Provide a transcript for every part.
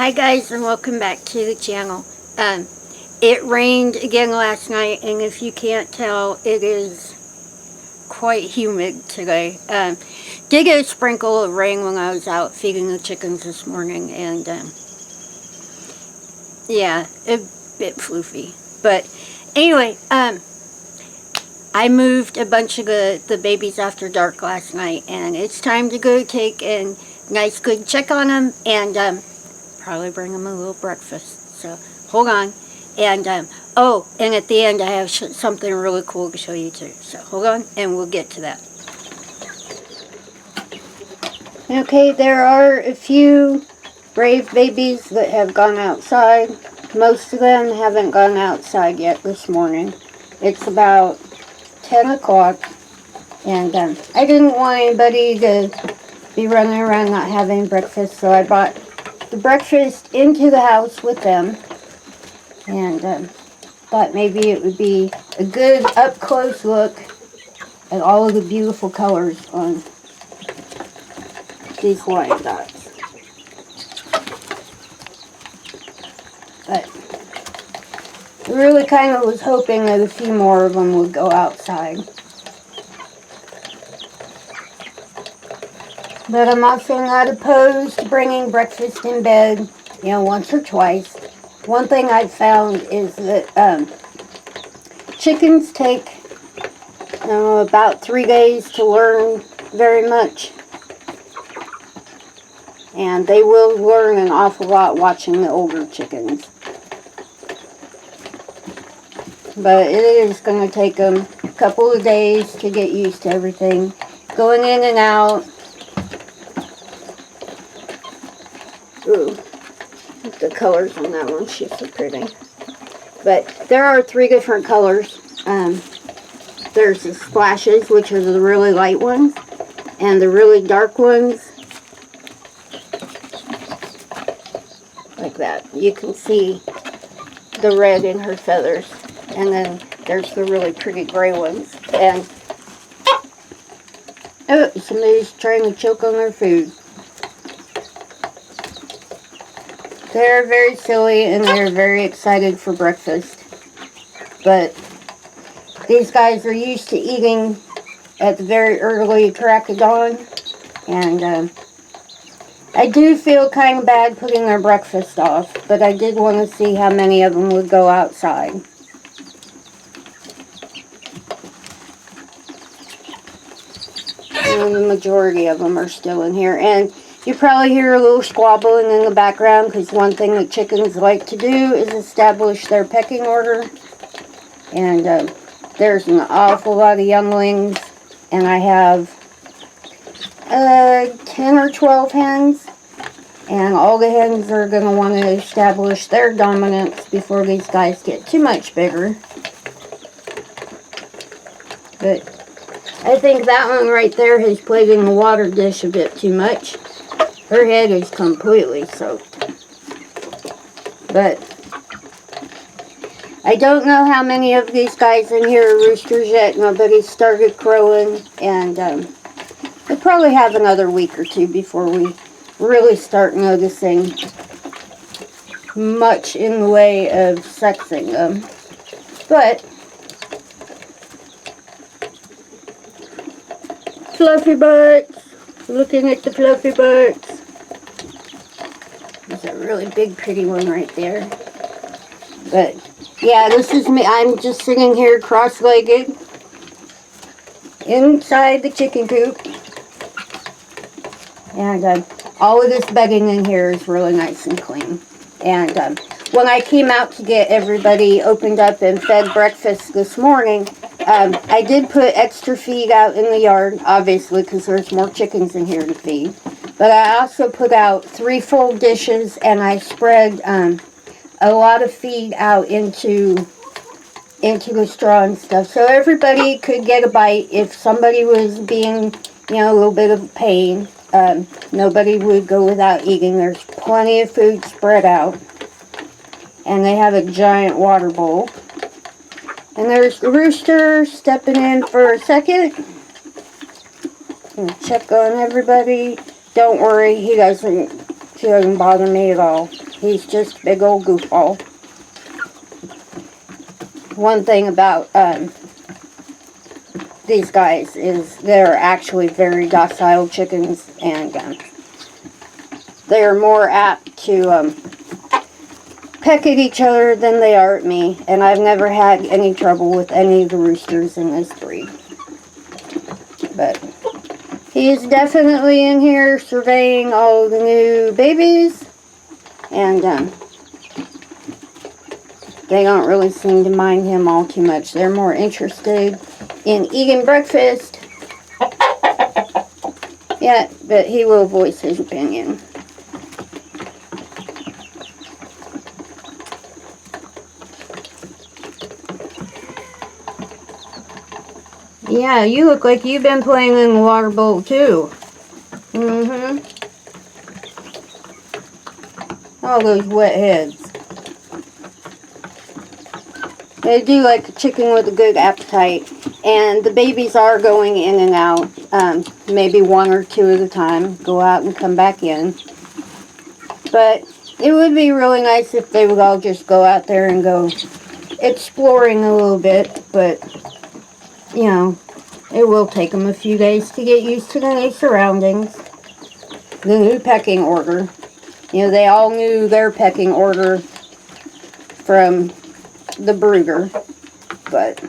Hi guys, and welcome back to the channel. It rained again last night, and if you can't tell, it is quite humid today. Did get a sprinkle of rain when I was out feeding the chickens this morning, and yeah, a bit floofy. But anyway, I moved a bunch of the babies after dark last night, and it's time to go take a nice good check on them, and probably bring them a little breakfast. So hold on, and oh, and at the end I have something really cool to show you too. So hold on, and we'll get to that. Okay, there are a few brave babies that have gone outside. Most of them haven't gone outside yet this morning. It's about 10 o'clock, and I didn't want anybody to be running around not having breakfast, so I brought the breakfast into the house with them, and thought maybe it would be a good up-close look at all of the beautiful colors on these Wyandottes. But I really kind of was hoping that a few more of them would go outside. But I'm also not opposed to bringing breakfast in bed, you know, once or twice. One thing I've found is that chickens take, you know, about 3 days to learn very much. And they will learn an awful lot watching the older chickens. But it is going to take them a couple of days to get used to everything. Going in and out. Ooh, the colors on that one, she's so pretty. But there are 3 different colors. There's the splashes, which are the really light ones, and the really dark ones, like that. You can see the red in her feathers. And then there's the really pretty gray ones. And oh, somebody's trying to choke on their food. They're very silly and they're very excited for breakfast. But these guys are used to eating at the very early crack of dawn. And I do feel kind of bad putting their breakfast off. But I did want to see how many of them would go outside. And the majority of them are still in here. And you probably hear a little squabbling in the background, because one thing that chickens like to do is establish their pecking order. And there's an awful lot of younglings, and I have 10 or 12 hens, and all the hens are going to want to establish their dominance before these guys get too much bigger. But I think that one right there has played in the water dish a bit too much. Her head is completely soaked. But I don't know how many of these guys in here are roosters yet. Nobody's started crowing. And we'll probably have another week or two before we really start noticing much in the way of sexing them. But fluffy butts. Looking at the fluffy butts. There's a really big pretty one right there. But yeah, this is me. I'm just sitting here cross-legged inside the chicken coop. And all of this bedding in here is really nice and clean. And when I came out to get everybody opened up and fed breakfast this morning, I did put extra feed out in the yard, obviously, because there's more chickens in here to feed. But I also put out 3 full dishes, and I spread a lot of feed out into the straw and stuff, so everybody could get a bite. If somebody was being, you know, a little bit of pain, nobody would go without eating. There's plenty of food spread out, and they have a giant water bowl. And there's the rooster stepping in for a second. And check on everybody. Don't worry, he doesn't bother me at all. He's just a big old goofball. One thing about these guys is they're actually very docile chickens, and they are more apt to peck at each other than they are at me, and I've never had any trouble with any of the roosters in this breed. But he is definitely in here surveying all the new babies, and they don't really seem to mind him all too much. They're more interested in eating breakfast. Yeah, but he will voice his opinion. Yeah, you look like you've been playing in the water bowl too. All those wet heads. They do like a chicken with a good appetite. And the babies are going in and out. Maybe one or two at a time. Go out and come back in. But it would be really nice if they would all just go out there and go exploring a little bit. But, you know, it will take them a few days to get used to the new surroundings. The new pecking order. You know, they all knew their pecking order from the brooder. But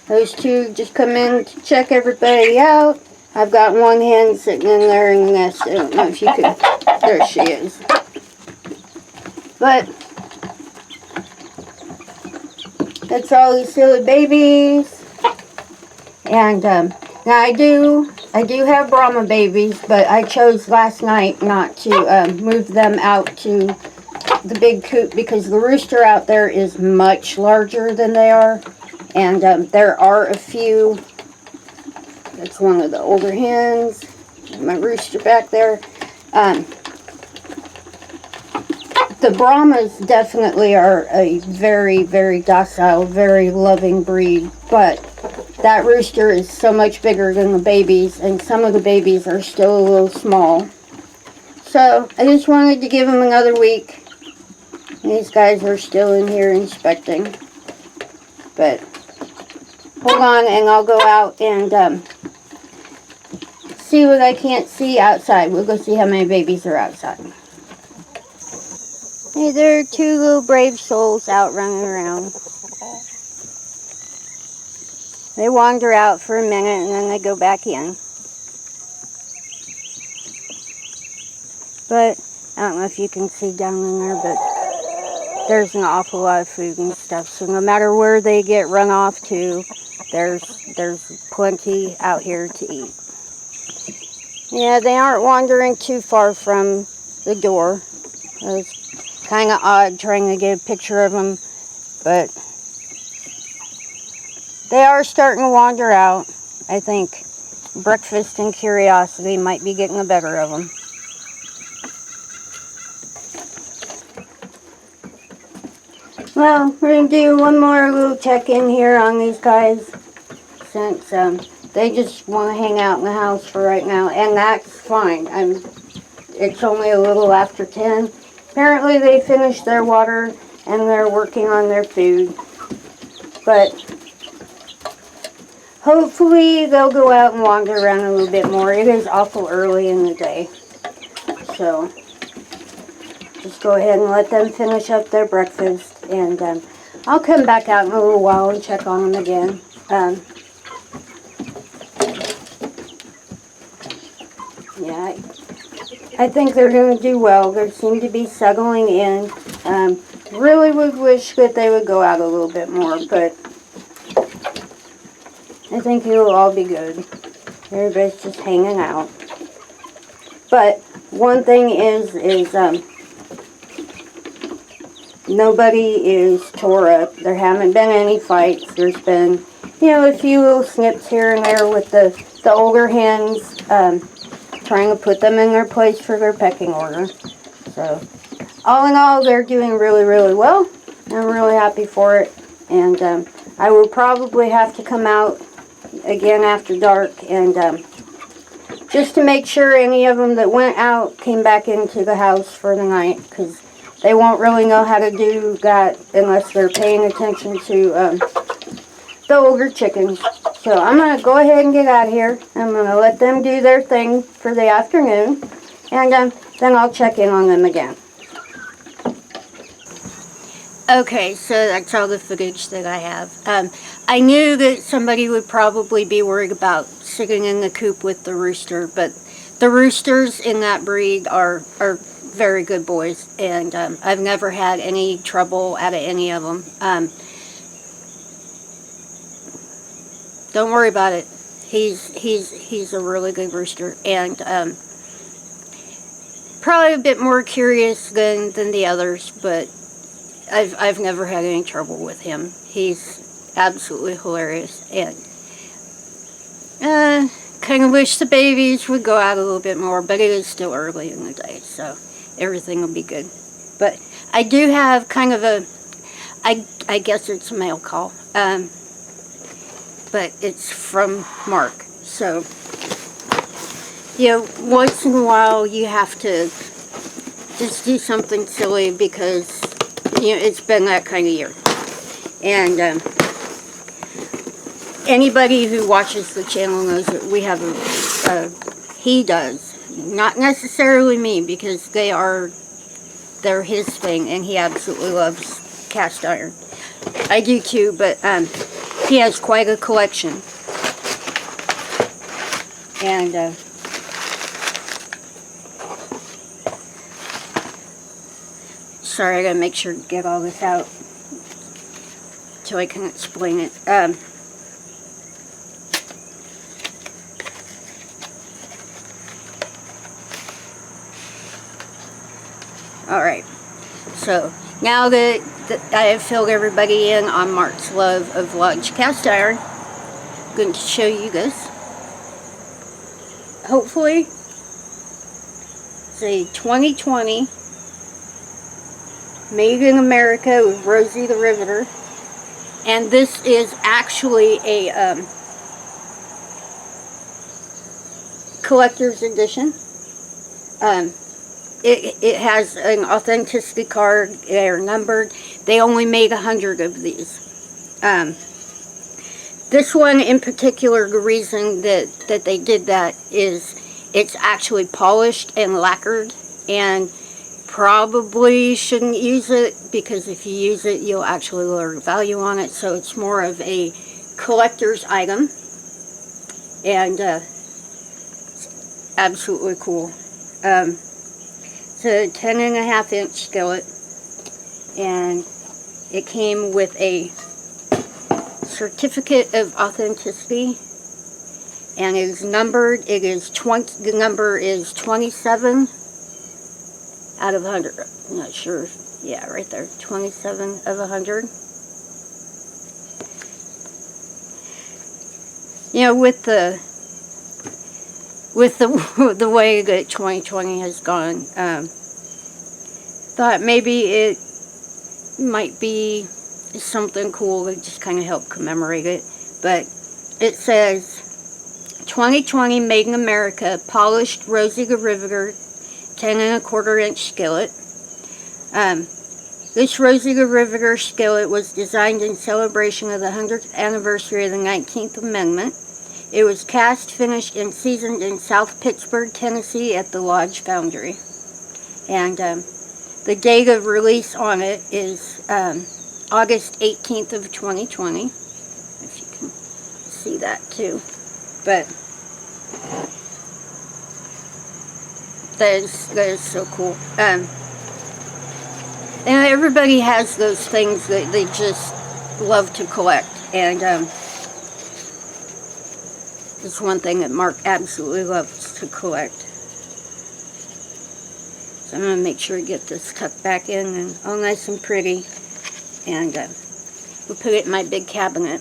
those two just come in to check everybody out. I've got one hen sitting in there in the nest. I don't know if you can. There she is. But that's all these silly babies. And now I do have Brahma babies, but I chose last night not to move them out to the big coop because the rooster out there is much larger than they are. And there are a few. That's one of the older hens. My rooster back there. The Brahmas definitely are a very, very docile, very loving breed. But that rooster is so much bigger than the babies. And some of the babies are still a little small. So I just wanted to give them another week. And these guys are still in here inspecting. But hold on, and I'll go out and see what I can't see outside. We'll go see how many babies are outside. Hey, there are two little brave souls out running around. They wander out for a minute and then they go back in. But I don't know if you can see down in there, but there's an awful lot of food and stuff. So no matter where they get run off to, there's plenty out here to eat. Yeah, they aren't wandering too far from the door. It's kind of odd trying to get a picture of them, but they are starting to wander out. I think breakfast and curiosity might be getting the better of them. Well, we're going to do one more little check-in here on these guys, since they just want to hang out in the house for right now, and that's fine. It's only a little after 10. Apparently they finished their water and they're working on their food. But hopefully they'll go out and wander around a little bit more. It is awful early in the day. So just go ahead and let them finish up their breakfast. And I'll come back out in a little while and check on them again. Yeah, I think they're going to do well. They seem to be settling in. Really would wish that they would go out a little bit more, but I think it'll all be good. Everybody's just hanging out. But one thing is nobody is tore up. There haven't been any fights. There's been, a few little snips here and there with the older hens, trying to put them in their place for their pecking order. So, all in all, they're doing really, really well. I'm really happy for it. And I will probably have to come out again after dark and just to make sure any of them that went out came back into the house for the night, because they won't really know how to do that unless they're paying attention to the older chickens. So I'm going to go ahead and get out of here. I'm going to let them do their thing for the afternoon, and then I'll check in on them again. Okay, so that's all the footage that I have. I knew that somebody would probably be worried about sitting in the coop with the rooster, but the roosters in that breed are very good boys, and I've never had any trouble out of any of them. Don't worry about it. He's a really good rooster, and probably a bit more curious than the others, but I've never had any trouble with him. He's absolutely hilarious, and kind of wish the babies would go out a little bit more, but it is still early in the day, so everything will be good. But I do have kind of a, I guess it's a mail call, but it's from Mark. So, you know, once in a while you have to just do something silly because, you know, it's been that kind of year. And anybody who watches the channel knows that we have he does, not necessarily me, because they're his thing, and he absolutely loves cast iron. I do too, but he has quite a collection. And sorry, I gotta make sure to get all this out so I can explain it. Alright, so now that I have filled everybody in on Mark's love of Lodge cast iron, I'm going to show you this. Hopefully, it's a 2020 Made in America with Rosie the Riveter, and this is actually a collector's edition. It has an authenticity card. They are numbered. They only made 100 of these. This one in particular, the reason that they did that is it's actually polished and lacquered, and probably shouldn't use it, because if you use it you'll actually lower the value on it. So it's more of a collector's item, and it's absolutely cool. It's a 10.5 inch skillet, and it came with a certificate of authenticity, and it is numbered. It is the number is 27 out of 100. I'm not sure. Yeah, right there, 27 of 100. You know, with the way that 2020 has gone, thought maybe it might be something cool to just kind of help commemorate it. But it says 2020 Made in America, polished Rosie the Riveter 10.25 inch skillet. This Rosie the Riveter skillet was designed in celebration of the 100th anniversary of the 19th Amendment. It was cast, finished, and seasoned in South Pittsburgh, Tennessee at the Lodge Foundry. And the date of release on it is August 18th of 2020. If you can see that too. But that is so cool. And everybody has those things that they just love to collect. And it's one thing that Mark absolutely loves to collect. So I'm going to make sure to get this tucked back in and all nice and pretty. And we'll put it in my big cabinet.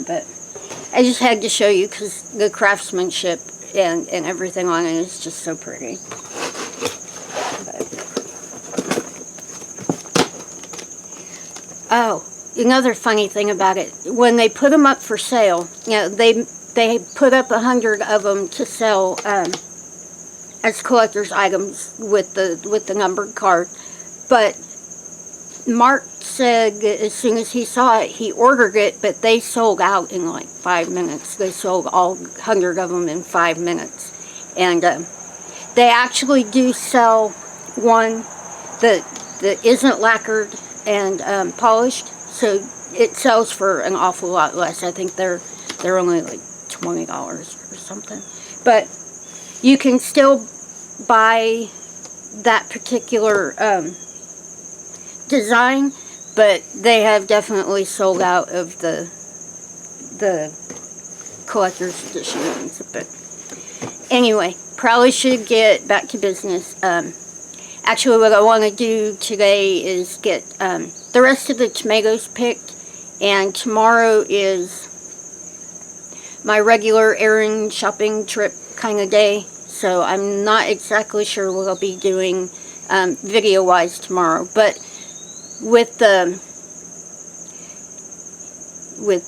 But I just had to show you because the craftsmanship and everything on it is just so pretty. Oh, another funny thing about it, when they put them up for sale, you know, they put up 100 of them to sell as collector's items with the numbered card. But Mark said as soon as he saw it, he ordered it, but they sold out in like 5 minutes. They sold all 100 of them in 5 minutes. And they actually do sell one that isn't lacquered and polished, so it sells for an awful lot less. I think they're only like $20 or something. But you can still buy that particular design, but they have definitely sold out of the collector's edition ones. But anyway, probably should get back to business. Actually, what I want to do today is get the rest of the tomatoes picked, and tomorrow is my regular errand shopping trip kind of day, so I'm not exactly sure what I'll be doing video-wise tomorrow. But with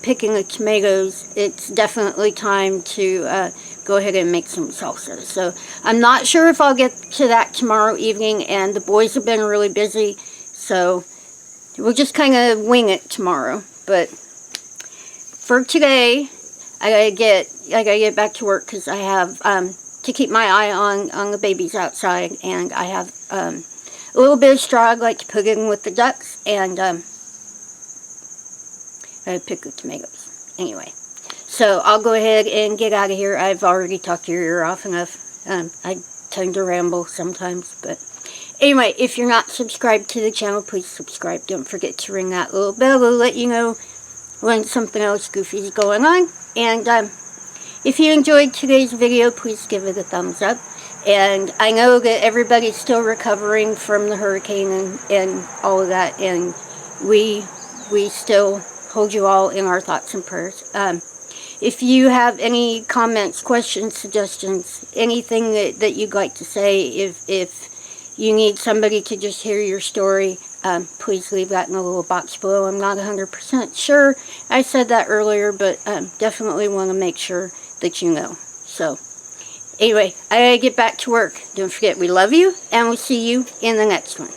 picking the tomatoes, it's definitely time to go ahead and make some salsa. So I'm not sure if I'll get to that tomorrow evening, and the boys have been really busy, so we'll just kind of wing it tomorrow. But for today, I gotta get back to work because I have to keep my eye on the babies outside, and I have a little bit of straw I'd like to put in with the ducks, and I pick the tomatoes. Anyway, so I'll go ahead and get out of here. I've already talked your ear off enough. I tend to ramble sometimes, but anyway, if you're not subscribed to the channel, please subscribe. Don't forget to ring that little bell to let you know when something else goofy is going on. And if you enjoyed today's video, please give it a thumbs up. And I know that everybody's still recovering from the hurricane and all of that, and we still hold you all in our thoughts and prayers. If you have any comments, questions, suggestions, anything that you'd like to say, if you need somebody to just hear your story, please leave that in the little box below. I'm not 100% sure. I said that earlier, but definitely want to make sure that you know. So anyway, I gotta get back to work. Don't forget, we love you, and we'll see you in the next one.